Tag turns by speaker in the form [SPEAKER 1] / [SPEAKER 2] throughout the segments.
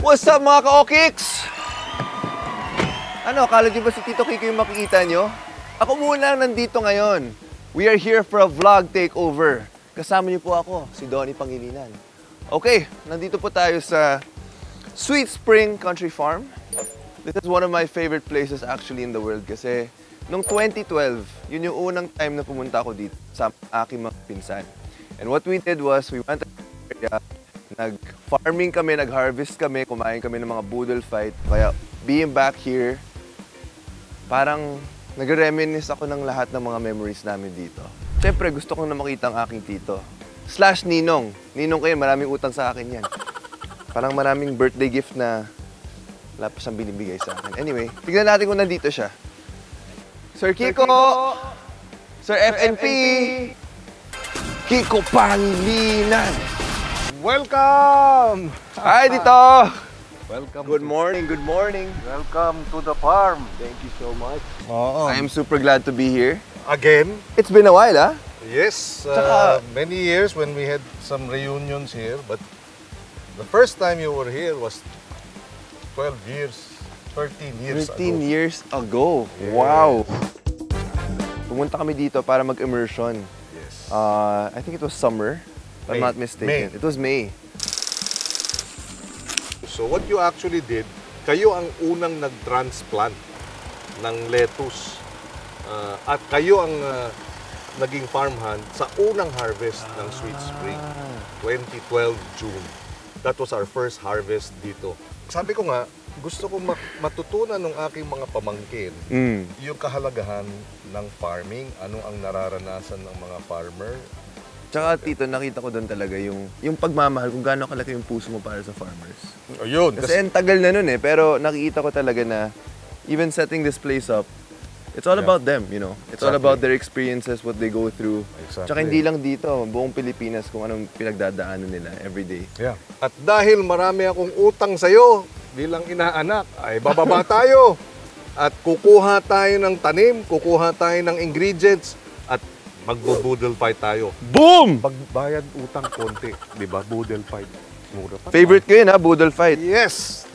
[SPEAKER 1] What's up mga ka-okiks? Ano, akala niyo ba si Tito Kiko yung makikita nyo? Ako muna nandito ngayon. We are here for a vlog takeover. Kasama niyo po ako, si Donnie Pangilinan. Okay, nandito po tayo sa Sweet Spring Country Farm. This is one of my favorite places actually in the world kasi noong 2012, yun yung unang time na pumunta ako dito sa aking mga pinsan. And what we did was, we went to the area, nag-farming kami, nag-harvest kami, kumain kami ng mga boodle fight. Kaya being back here, parang nag-reminisce ako ng lahat ng mga memories namin dito. Siyempre, gusto kong na makita ang aking tito. / ninong. Ninong kayo, maraming utang sa akin yan. Parang maraming birthday gift na wala pa siyang binibigay sa akin. Anyway, tignan natin kung nandito siya. Sir Kiko! Sir FNP! Kiko Pangilinan!
[SPEAKER 2] Welcome!
[SPEAKER 1] Hi, Tito!
[SPEAKER 2] Welcome.
[SPEAKER 1] Good morning, good morning.
[SPEAKER 2] Welcome to the farm.
[SPEAKER 1] Thank you so much.
[SPEAKER 2] Oo.
[SPEAKER 1] I am super glad to be here.
[SPEAKER 2] Again?
[SPEAKER 1] It's been a while, ah?
[SPEAKER 2] Yes.
[SPEAKER 1] Tsaka-
[SPEAKER 2] many years when we had some reunions here, but the first time you were here was 12 years, 13 years
[SPEAKER 1] 13
[SPEAKER 2] ago.
[SPEAKER 1] years ago.
[SPEAKER 2] Yes.
[SPEAKER 1] Wow! Pumunta kami dito para mag-immersion.
[SPEAKER 2] Yes.
[SPEAKER 1] I think it was summer, if I'm
[SPEAKER 2] May.
[SPEAKER 1] not mistaken.
[SPEAKER 2] May.
[SPEAKER 1] It was May.
[SPEAKER 2] So what you actually did, kayo ang unang nag-transplant ng lettuce. At kayo ang naging farmhand sa unang harvest ng Sweet Spring, 2012 June. That was our first harvest dito. Sabi ko nga, gusto ko matutunan ng aking mga pamangkin yung kahalagahan ng farming, ano ang nararanasan ng mga farmer.
[SPEAKER 1] Tsaka, Tito, nakita ko doon talaga yung pagmamahal, kung gaano kalaki yung puso mo para sa farmers.
[SPEAKER 2] Ayun.
[SPEAKER 1] Kasi ang tagal na nun eh, pero nakikita ko talaga na even setting this place up, it's all about them, you know? It's all about their experiences, what they go through.
[SPEAKER 2] Exactly.
[SPEAKER 1] Tsaka hindi lang dito, buong Pilipinas kung anong pinagdadaanan nila everyday.
[SPEAKER 2] Yeah. At dahil marami akong utang sa'yo bilang inaanak, ay bababa tayo. At kukuha tayo ng tanim, kukuha tayo ng ingredients, at magbo-boodle fight tayo.
[SPEAKER 1] Boom!
[SPEAKER 2] Pagbayad utang konti, di ba? Boodle fight. Mura pa.
[SPEAKER 1] Favorite ko yun, ha? Boodle fight.
[SPEAKER 2] Yes!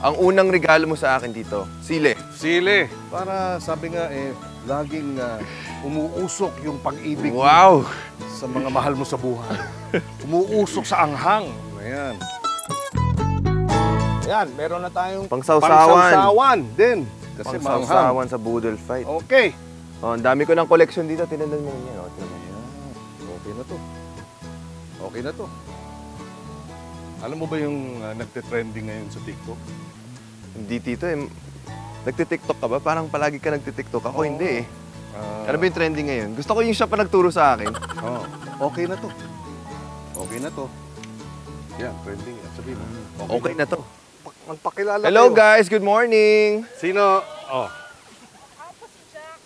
[SPEAKER 1] Ang unang regalo mo sa akin dito, sile.
[SPEAKER 2] Sili. Para sabi nga laging umuusok yung pag-ibig mo
[SPEAKER 1] Wow!
[SPEAKER 2] sa mga mahal mo sa buhay. Umuusok sa anghang. Ayan. Ayan, meron na tayong pangsawsawan din. Kasi manghang.
[SPEAKER 1] Pangsawsawan sa boodle fight.
[SPEAKER 2] Okay.
[SPEAKER 1] Oh, ang dami ko ng collection dito. Tinandan mo yan. Oh, tinandan mo.
[SPEAKER 2] Okay na to. Okay na to. Alam mo ba yung nagte-trending ngayon sa TikTok?
[SPEAKER 1] Hindi, Tito. Nagtitiktok ka ba? Parang palagi ka nagtitiktok. Ako hindi eh. Ano ba yung trending ngayon? Gusto ko yung siya pa nagturo sa akin.
[SPEAKER 2] Okay na to. Okay na to. Yan, trending. Sabihin mo.
[SPEAKER 1] Okay na to.
[SPEAKER 2] Magpakilala
[SPEAKER 1] Hello
[SPEAKER 2] kayo.
[SPEAKER 1] guys, good morning!
[SPEAKER 2] Sino? Oh.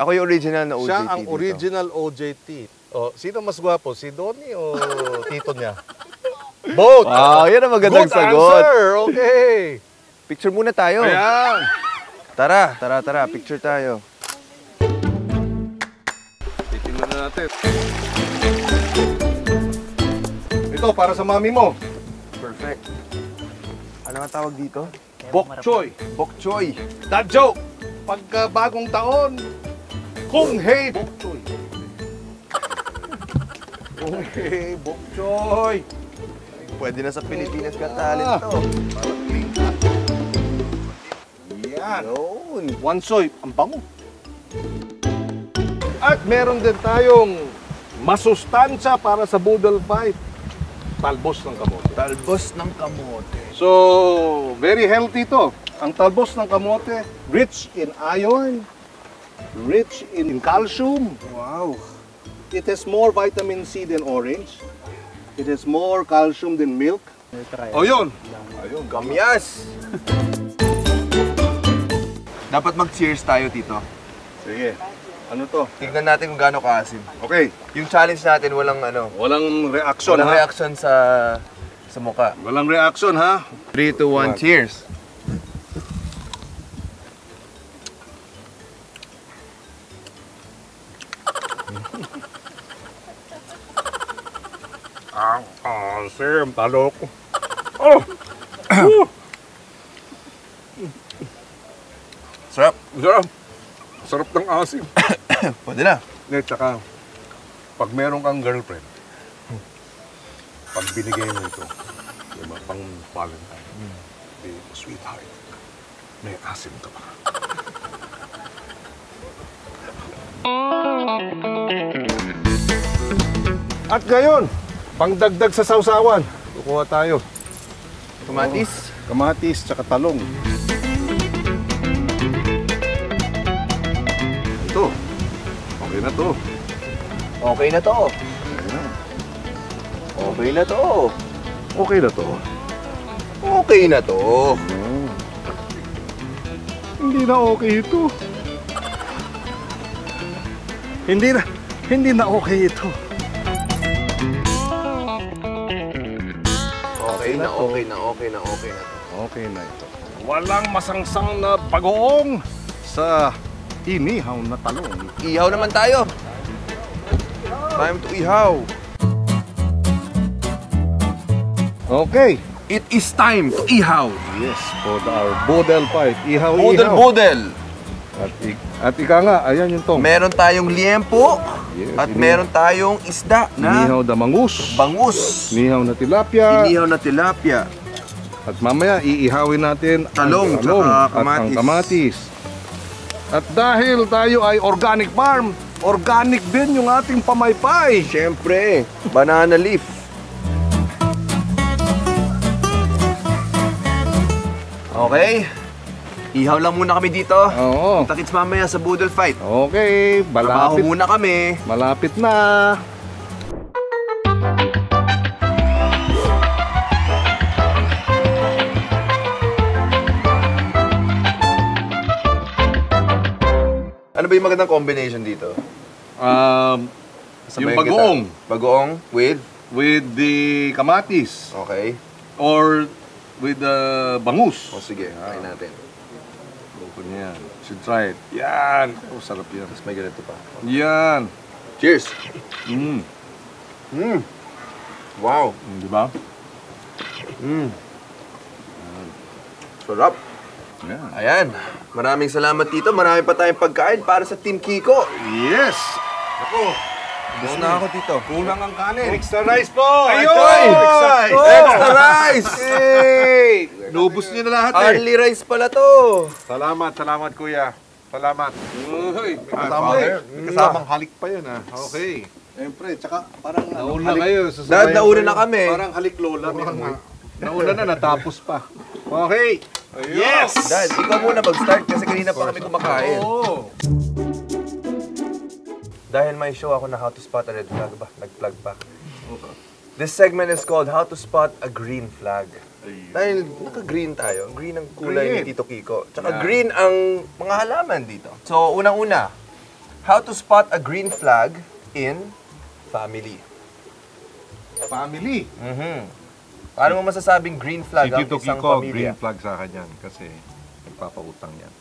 [SPEAKER 1] Ako yung original na OJT
[SPEAKER 2] Siya ang
[SPEAKER 1] dito.
[SPEAKER 2] original OJT. Oh, sino mas gwapo? Si Donnie o tito niya? Both!
[SPEAKER 1] Wow, yan ang magandang
[SPEAKER 2] Good
[SPEAKER 1] sagot.
[SPEAKER 2] answer! Okay!
[SPEAKER 1] Picture muna tayo.
[SPEAKER 2] Ayan!
[SPEAKER 1] Tara, picture tayo.
[SPEAKER 2] Titingnan na natin. Ito, para sa mami mo.
[SPEAKER 1] Perfect. Ano ang tawag dito?
[SPEAKER 2] Bok choy.
[SPEAKER 1] Bok choy.
[SPEAKER 2] Dad joke! Pagka bagong taon, Kung Hei Bok choy. Kung Hei Bok choy.
[SPEAKER 1] Pwede na sa Pilipinas ka talent to.
[SPEAKER 2] Parang clean cut. Yan.
[SPEAKER 1] Yun.
[SPEAKER 2] One soy, ang bango. At meron din tayong masustansya para sa boodle fight. Talbos ng kamote.
[SPEAKER 1] Talbos ng kamote.
[SPEAKER 2] So, very healthy to. Ang talbos ng kamote, rich in iron, rich in calcium.
[SPEAKER 1] Wow.
[SPEAKER 2] It has more vitamin C than orange. It has more calcium than milk. Oh, yun. Ayun,
[SPEAKER 1] Kamyas! Dapat mag-cheers tayo, Tito.
[SPEAKER 2] Sige. Ano to?
[SPEAKER 1] Tignan natin kung gaano kaasim.
[SPEAKER 2] Okay.
[SPEAKER 1] Yung challenge natin, walang
[SPEAKER 2] Walang reaction,
[SPEAKER 1] walang
[SPEAKER 2] ha?
[SPEAKER 1] reaction sa mukha.
[SPEAKER 2] Walang reaction, ha?
[SPEAKER 1] 3, 2, 1, cheers!
[SPEAKER 2] Ang asim, talo ko. Oh!
[SPEAKER 1] Sarap.
[SPEAKER 2] Sarap. Sarap ng asim.
[SPEAKER 1] Pwede na.
[SPEAKER 2] Tsaka, pag meron kang girlfriend, pag binigay mo ito, diba, pang Valentine, sweetheart, may asim ka pa. At ngayon, pangdagdag sa sausawan, kukuha tayo.
[SPEAKER 1] Kamatis.
[SPEAKER 2] Kamatis, tsaka talong. Ito, okay na to.
[SPEAKER 1] Okay na to. Okay na to.
[SPEAKER 2] Okay na to.
[SPEAKER 1] Okay na to.
[SPEAKER 2] Hindi na okay ito. Hindi na okay ito.
[SPEAKER 1] Okay na, okay na, okay na, okay na.
[SPEAKER 2] Okay na ito. Walang masangsang na bagoong sa inihaw na talong.
[SPEAKER 1] Ihaw naman tayo. Time to ihaw.
[SPEAKER 2] Okay.
[SPEAKER 1] It is time to ihaw.
[SPEAKER 2] Yes, for our bodel fight. Ihaw,
[SPEAKER 1] Budel-budel.
[SPEAKER 2] At ika nga, ayan yung tong.
[SPEAKER 1] Meron tayong liempo
[SPEAKER 2] Yes,
[SPEAKER 1] at meron tayong isda na
[SPEAKER 2] inihaw na mangus.
[SPEAKER 1] bangus.
[SPEAKER 2] Inihaw na tilapia.
[SPEAKER 1] Inihaw na tilapia.
[SPEAKER 2] At mamaya, iihawin natin
[SPEAKER 1] Talong,
[SPEAKER 2] ang talong
[SPEAKER 1] tsaka
[SPEAKER 2] at ang
[SPEAKER 1] kamatis.
[SPEAKER 2] kamatis. At dahil tayo ay organic farm, organic din yung ating pamaypay.
[SPEAKER 1] Siyempre, banana leaf. Okay. Ihaw lang muna kami dito.
[SPEAKER 2] Oo.
[SPEAKER 1] Takits mamaya sa budel fight.
[SPEAKER 2] Okay,
[SPEAKER 1] Trabaho muna kami.
[SPEAKER 2] malapit na.
[SPEAKER 1] Ano ba yung magandang combination dito?
[SPEAKER 2] Yung
[SPEAKER 1] Sabayan
[SPEAKER 2] bagoong
[SPEAKER 1] kita. Bagoong with?
[SPEAKER 2] with the kamatis
[SPEAKER 1] Okay.
[SPEAKER 2] or with the bangus.
[SPEAKER 1] O sige, try natin.
[SPEAKER 2] Loko niya yan. Should try it. Yan. Oh, sarap yan.
[SPEAKER 1] Tapos may ganito pa.
[SPEAKER 2] Yan.
[SPEAKER 1] Cheers!
[SPEAKER 2] Mm.
[SPEAKER 1] Wow!
[SPEAKER 2] Di ba?
[SPEAKER 1] Sarap!
[SPEAKER 2] Yan.
[SPEAKER 1] Ayan. Maraming salamat dito. Marami pa tayong pagkain para sa Team Kiko.
[SPEAKER 2] Yes!
[SPEAKER 1] Ako, ubus na ako dito.
[SPEAKER 2] Kulang ang kanin.
[SPEAKER 3] Extra rice po!
[SPEAKER 2] Ayun!
[SPEAKER 1] Extra rice!
[SPEAKER 2] Hey! Nubos niyo na lahat
[SPEAKER 1] Only rice pala to.
[SPEAKER 3] Salamat kuya. Salamat.
[SPEAKER 2] Uy,
[SPEAKER 3] Kasamang halik pa yun ah. Okay.
[SPEAKER 2] Siyempre, tsaka parang
[SPEAKER 3] Nauna kayo.
[SPEAKER 1] Nauna na kami.
[SPEAKER 2] parang halik lola.
[SPEAKER 3] Nauna na, natapos pa. Okay. Yes!
[SPEAKER 1] Dad, ikaw muna mag-start kasi kanina pa kami kumakain.
[SPEAKER 2] Oo.
[SPEAKER 1] Dahil may show ako na How to Spot a Red Flag ba? Nag-plug pa. This segment is called How to Spot a Green Flag. Dahil naka-green tayo. Green ang kulay ni Tito Kiko. Tsaka green ang mga halaman dito. So, unang-una, how to spot a green flag in family.
[SPEAKER 3] Family.
[SPEAKER 1] Paano mo masasabing green flag
[SPEAKER 3] Si
[SPEAKER 1] ang
[SPEAKER 3] Tito
[SPEAKER 1] isang
[SPEAKER 3] Kiko,
[SPEAKER 1] pamilya?
[SPEAKER 3] green flag sa akin yan kasi nagpapautang yan.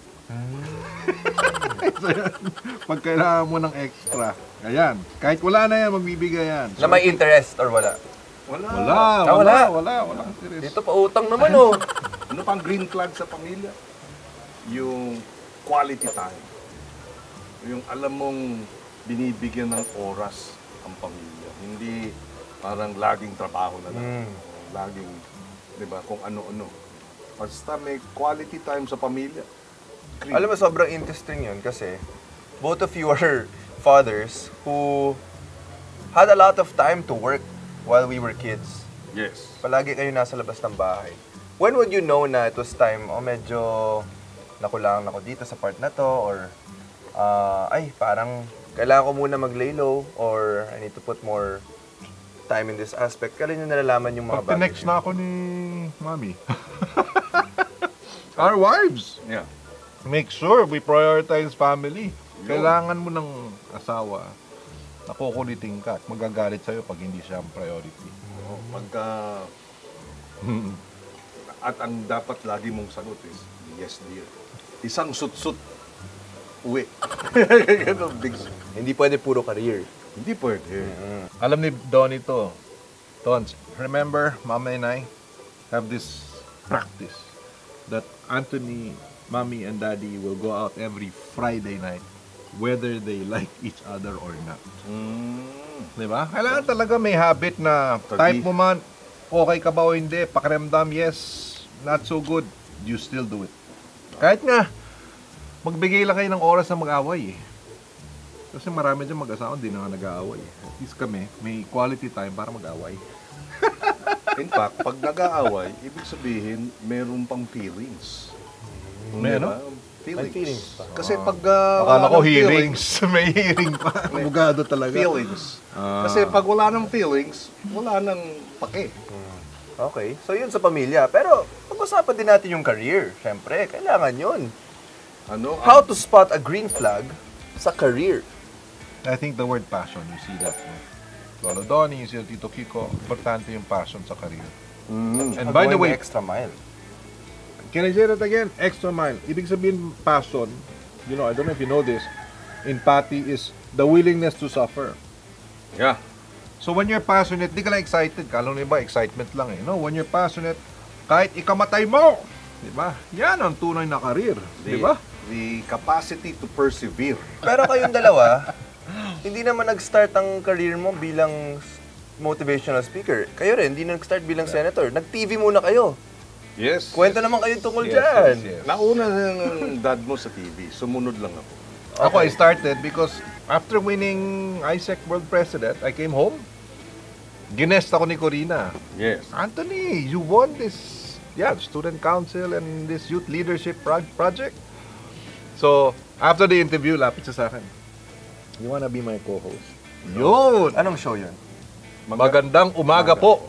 [SPEAKER 3] Pag kailangan mo ng extra, ayan. Kahit wala na yan, magbibigay yan.
[SPEAKER 1] Na may interest or wala?
[SPEAKER 3] Wala. Walang interest.
[SPEAKER 1] Dito pa utang naman oh.
[SPEAKER 2] Ano pang green flag sa pamilya? Yung quality time. Yung alam mong binibigyan ng oras ang pamilya. Hindi parang laging trabaho na lang. Laging, di ba, kung ano-ano. Basta may quality time sa pamilya. Green.
[SPEAKER 1] Alam mo, sobrang interesting yun kasi both of you are fathers who had a lot of time to work while we were kids.
[SPEAKER 2] Yes.
[SPEAKER 1] Palagi kayo nasa labas ng bahay. When would you know na it was time, medyo nakulangan ako dito sa part na to, or ay, parang kailangan ko muna mag-lay low, or I need to put more time in this aspect. Kailan nyo nalalaman yung mga
[SPEAKER 3] Pag tinext na ako ni Mami. Our wives.
[SPEAKER 2] Yeah.
[SPEAKER 3] Make sure we prioritize family. Kailangan mo ng asawa na kukulitin ka at magagalit sa'yo pag hindi siya ang priority.
[SPEAKER 2] Pagka... At ang dapat lagi mong sagot is, yes dear. Isang sut-sut, uwi. Ganun, big...
[SPEAKER 1] Hindi pwede puro career.
[SPEAKER 2] Hindi pwede.
[SPEAKER 3] Alam ni Donnie to, Tons, remember, Mama and I have this practice that Anthony, Mommy, and Daddy will go out every Friday night whether they like each other or not. Diba? Kailangan talaga may habit na type mo man, okay ka ba o hindi, pakiramdam, yes, not so good, you still do it. Kahit nga, magbigay lang kayo ng oras na mag-away eh. Kasi marami dyan mag-asawa, hindi na nga nag-aaway. At least kami, may quality time para mag-away.
[SPEAKER 2] In fact, pag nag-aaway, ibig sabihin, meron pang feelings.
[SPEAKER 3] May
[SPEAKER 2] Diba?
[SPEAKER 3] ano?
[SPEAKER 2] Feelings. Kasi pag
[SPEAKER 3] Akala ko
[SPEAKER 2] ng
[SPEAKER 3] hearings. May hearing pa. Abogado talaga.
[SPEAKER 2] Feelings. Kasi pag wala ng feelings, wala ng pake.
[SPEAKER 1] Okay, so yun sa pamilya. Pero pag-usapan din natin yung career. Siyempre, kailangan yun.
[SPEAKER 2] Ano?
[SPEAKER 1] How to spot a green flag sa career.
[SPEAKER 3] I think the word passion, you see that. No? Lolo Donnie, you see Tito Kiko, importante yung passion sa career. And by the
[SPEAKER 1] Going
[SPEAKER 3] way,
[SPEAKER 1] extra mile.
[SPEAKER 3] can I say that again? Extra mile. Ibig sabihin passion, you know, I don't know if you know this, in Pati is the willingness to suffer.
[SPEAKER 2] Yeah.
[SPEAKER 3] So when you're passionate, di ka lang excited. Kala nyo ba, excitement lang eh. No? When you're passionate, kahit ikamatay mo, di ba? Yan ang tunay na career. Di ba?
[SPEAKER 2] The capacity to persevere.
[SPEAKER 1] Pero kayong dalawa, hindi naman nag-start ang career mo bilang motivational speaker. Kayo rin, hindi nag-start bilang senator. Nag-TV muna kayo.
[SPEAKER 2] Yes.
[SPEAKER 1] Kwento naman kayo tungkol dyan.
[SPEAKER 3] Yes.
[SPEAKER 2] Nauna ng dad mo sa TV, sumunod lang ako.
[SPEAKER 3] Ako, I started because after winning ISEC World President, I came home. Ginest ako ni Corina.
[SPEAKER 2] Yes.
[SPEAKER 3] Anthony, you won this student council and this youth leadership project. So, after the interview, lapit siya sa akin. You wanna be my co-host? Yun!
[SPEAKER 1] Anong show yun?
[SPEAKER 3] Magandang umaga po.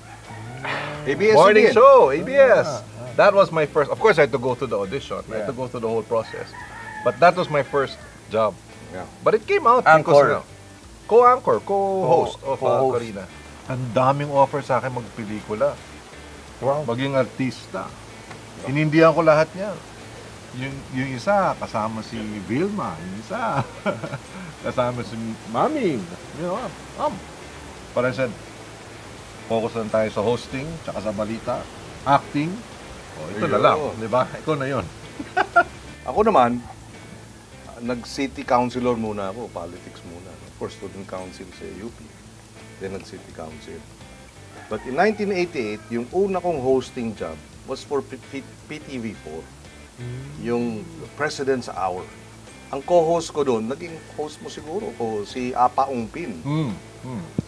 [SPEAKER 2] ABS
[SPEAKER 3] Morning
[SPEAKER 2] again.
[SPEAKER 3] show, ABS. That was my first. Of course, I had to go through the audition. I had to go through the whole process. But that was my first job.
[SPEAKER 2] Yeah.
[SPEAKER 3] But it came out
[SPEAKER 1] Anchor.
[SPEAKER 3] because, you know, co-anchor, co-host of
[SPEAKER 1] co-host.
[SPEAKER 3] Corina. Ang daming offer sa akin magpelikula.
[SPEAKER 1] Wow.
[SPEAKER 3] Maging artista. Inindihan ko lahat niya. Yung isa, kasama si Vilma. Yung isa, kasama si Mami. You know, But I said, focus lang tayo sa hosting, tsaka sa balita, acting. Ito na lang, di ba? Ito na yon.
[SPEAKER 2] Ako naman, nag-city councilor muna ako, politics muna. For student council sa UP. Then nag-city council. But in 1988, yung una kong hosting job was for PTV4. Yung President's Hour. Ang co-host ko doon, naging host mo siguro ko, si Apa Ungpin.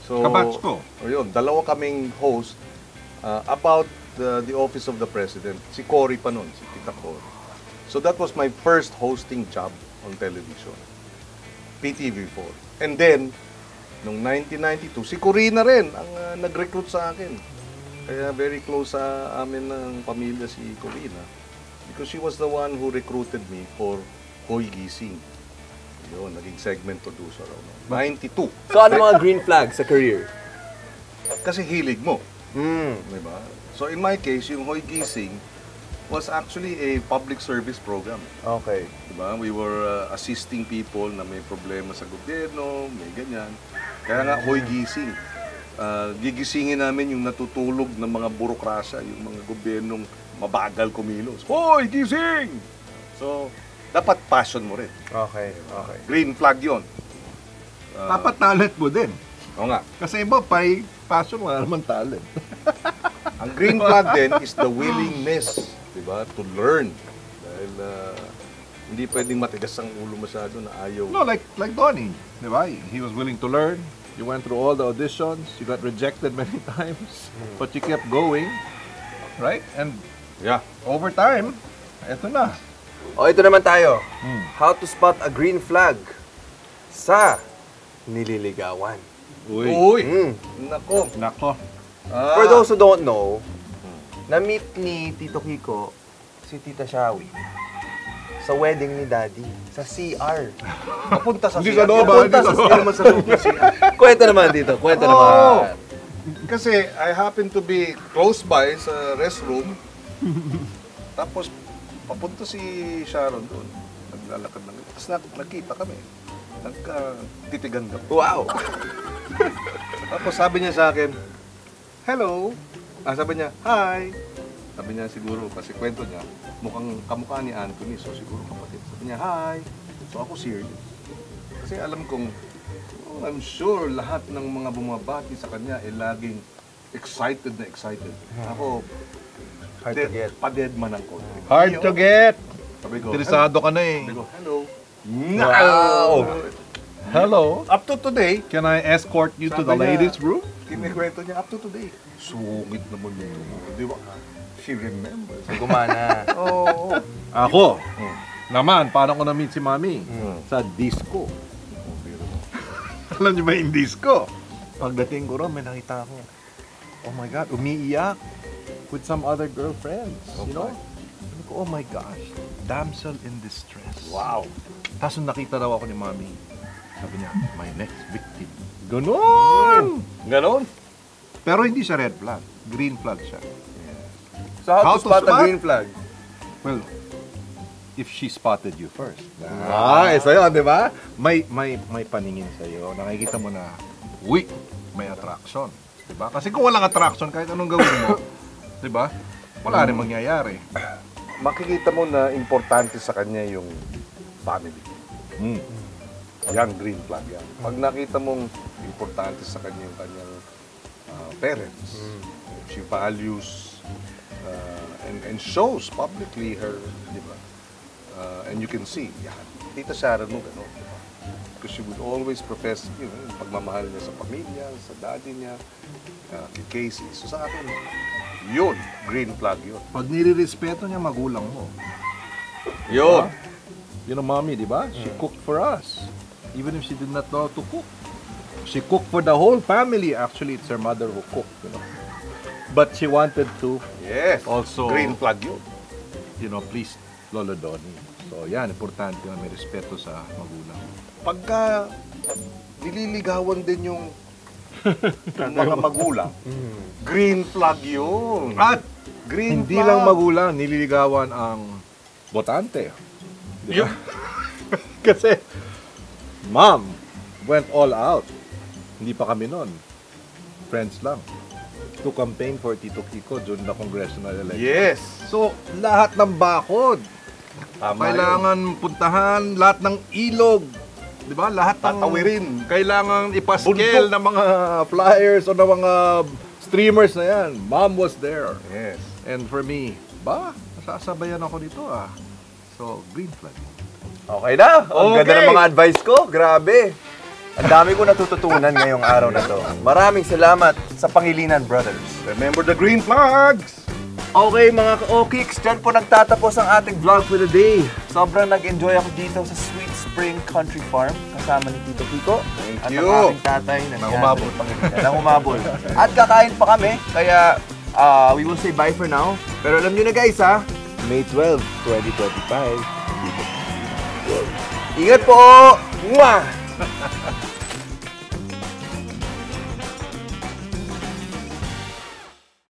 [SPEAKER 2] So,
[SPEAKER 3] Kabatch ko.
[SPEAKER 2] Yun, dalawa kaming host about the office of the president. Si Cory pa nun, si Tita Cory. So that was my first hosting job on television. PTV4. And then, noong 1992, si Corina rin ang nag-recruit sa akin. Kaya very close sa amin ng pamilya si Corina. Because she was the one who recruited me for Hoy Gising. Yun, naging segment producer ako. 92.
[SPEAKER 1] So ano mga green flag sa career?
[SPEAKER 2] Kasi hilig mo. Diba? So in my case, yung Hoy Gising was actually a public service program.
[SPEAKER 1] Okay.
[SPEAKER 2] Diba? We were assisting people na may problema sa gobyerno, may ganyan. Kaya nga, Hoy Gising. Gigisingin namin yung natutulog ng mga burokrasya, yung mga gobyernong mabagal kumilos. Hoy Gising! So, dapat passion mo rin.
[SPEAKER 1] Okay, okay.
[SPEAKER 2] Green flag yon.
[SPEAKER 3] Dapat talent mo din.
[SPEAKER 2] Oo nga.
[SPEAKER 3] Kasi iba, passion, wala naman talent.
[SPEAKER 2] Ang green flag din is the willingness, diba, to learn. Dahil hindi pwedeng matigas ang ulo masyado na ayaw.
[SPEAKER 3] No, like Donnie, di ba? He was willing to learn. You went through all the auditions. You got rejected many times. But you kept going. Right? And
[SPEAKER 2] Yeah.
[SPEAKER 3] over time, eto na.
[SPEAKER 1] O, ito naman tayo. How to spot a green flag sa nililigawan.
[SPEAKER 2] Uy! Nako!
[SPEAKER 3] Nako.
[SPEAKER 1] For those who don't know, na-meet ni Tito Kiko si Tita Shawi sa wedding ni Daddy sa CR.
[SPEAKER 2] Papunta sa
[SPEAKER 3] Hindi
[SPEAKER 2] CR.
[SPEAKER 3] sa loob,
[SPEAKER 2] Papunta
[SPEAKER 3] hindi
[SPEAKER 2] sa
[SPEAKER 3] sa loob.
[SPEAKER 2] CR naman sa loob ng CR.
[SPEAKER 1] Kwento naman dito, kwento
[SPEAKER 2] Oh!
[SPEAKER 1] naman.
[SPEAKER 2] Kasi I happen to be close by sa restroom. Tapos papunta si Sharon doon. Naglalakad lang. Tapos nagkita kami. Nagtitigan kami.
[SPEAKER 1] Wow!
[SPEAKER 2] Tapos sabi niya sa akin,
[SPEAKER 3] hello. Sabi niya, hi. Sabi niya siguro, kasi kwento niya, mukhang kamukha ni Anthony, so siguro kapatid. Sabi niya, hi. So ako serious. Kasi alam kong, I'm sure lahat ng mga bumabati sa kanya ay laging excited na excited. Ako,
[SPEAKER 1] Hard to get.
[SPEAKER 3] pa-deadman ang konti.
[SPEAKER 4] Hard to get.
[SPEAKER 3] Sabi ko,
[SPEAKER 4] Interesado ka na eh.
[SPEAKER 3] Sabi ko, hello.
[SPEAKER 4] Wow! Hello.
[SPEAKER 3] Up to today,
[SPEAKER 4] Can I escort you to the
[SPEAKER 3] Sabi niya,
[SPEAKER 4] ladies' room?
[SPEAKER 3] kinikwento niya, up to today. Sungit naman yun. Di ba? She remembers.
[SPEAKER 1] Gumana.
[SPEAKER 3] Oo.
[SPEAKER 4] Ako. Naman, paano ko na-meet si Mami? Sa disco. Alam niyo ba yung disco? Pagdating ko ron, may nakita ako. Oh my God, umiiyak with some other girlfriends. You know? Sabi ko, oh my gosh, damsel in distress.
[SPEAKER 3] Wow.
[SPEAKER 4] Tapos nung nakita daw ako ni Mami, sabi niya, my next victim. Ganon!
[SPEAKER 3] Ganon?
[SPEAKER 4] Pero hindi siya red flag. Green flag siya.
[SPEAKER 1] So how
[SPEAKER 4] How
[SPEAKER 1] to
[SPEAKER 4] to
[SPEAKER 1] spot a
[SPEAKER 4] spot?
[SPEAKER 1] green flag?
[SPEAKER 4] Well, if she spotted you first.
[SPEAKER 3] Isa yun, di ba?
[SPEAKER 4] May paningin sa'yo. Nakikita mo na, uy, may attraction. Diba? Kasi kung walang attraction, kahit anong gawin mo, diba? Wala rin mangyayari.
[SPEAKER 3] Makikita mo na importante sa kanya yung family. Yan, green flag yan. Pag nakita mong importante sa kanya yung kanyang parents, she values and shows publicly her, di ba? And you can see, yan, Tita Sharon mo gano'n, di ba? Because she would always profess, you know, yung pagmamahal niya sa pamilya, sa daddy niya, kay Casey. So sa akin, yun, green flag yun.
[SPEAKER 4] Pag nire-respeto niya magulang mo.
[SPEAKER 1] Yo.
[SPEAKER 4] You know, Mommy, di ba? She cooked for us. Even if she did not know how to cook. She cooked for the whole family. Actually, it's her mother who cooked, you know. But she wanted to
[SPEAKER 3] Yes,
[SPEAKER 4] also,
[SPEAKER 3] green flag yun.
[SPEAKER 4] you know, please Lolo Donnie. So, yan, importante na may respeto sa magulang.
[SPEAKER 3] Pagka nililigawan din yung mga magulang, green flag yun.
[SPEAKER 4] At
[SPEAKER 3] Green
[SPEAKER 4] hindi
[SPEAKER 3] flag.
[SPEAKER 4] lang magulang, nililigawan ang botante. Di ba? Kasi, Mom went all out. Hindi pa kami nun. Friends lang. To campaign for Tito Kiko during the congressional election.
[SPEAKER 3] Yes.
[SPEAKER 4] So, lahat ng bakod,
[SPEAKER 3] Tama
[SPEAKER 4] kailangan puntahan, lahat ng ilog, di ba? Lahat ng
[SPEAKER 3] Tatawirin.
[SPEAKER 4] kailangan ipascale ng mga flyers o ng mga streamers na yan. Mom was there.
[SPEAKER 3] Yes.
[SPEAKER 4] And for me, nasasabayan ako dito ah. So, green flag.
[SPEAKER 1] Okay na. Ang ganda
[SPEAKER 4] Okay.
[SPEAKER 1] ng mga advice ko. Grabe. Ang dami ko natututunan ngayong araw na to. Maraming salamat sa Pangilinan Brothers.
[SPEAKER 3] Remember the green flags.
[SPEAKER 1] Okay mga ka-Okiks, dyan po nagtatapos ang ating vlog for the day. Sobrang nag-enjoy ako dito sa Sweet Spring Country Farm kasama ni Tito Kiko. At
[SPEAKER 3] you.
[SPEAKER 1] ang aking tatay na
[SPEAKER 4] Nang humabol.
[SPEAKER 1] Nang humabol. At kakain pa kami, kaya we will say bye for now. Pero alam nyo na guys ha, May 12, 2025. Ingat po! Mwah!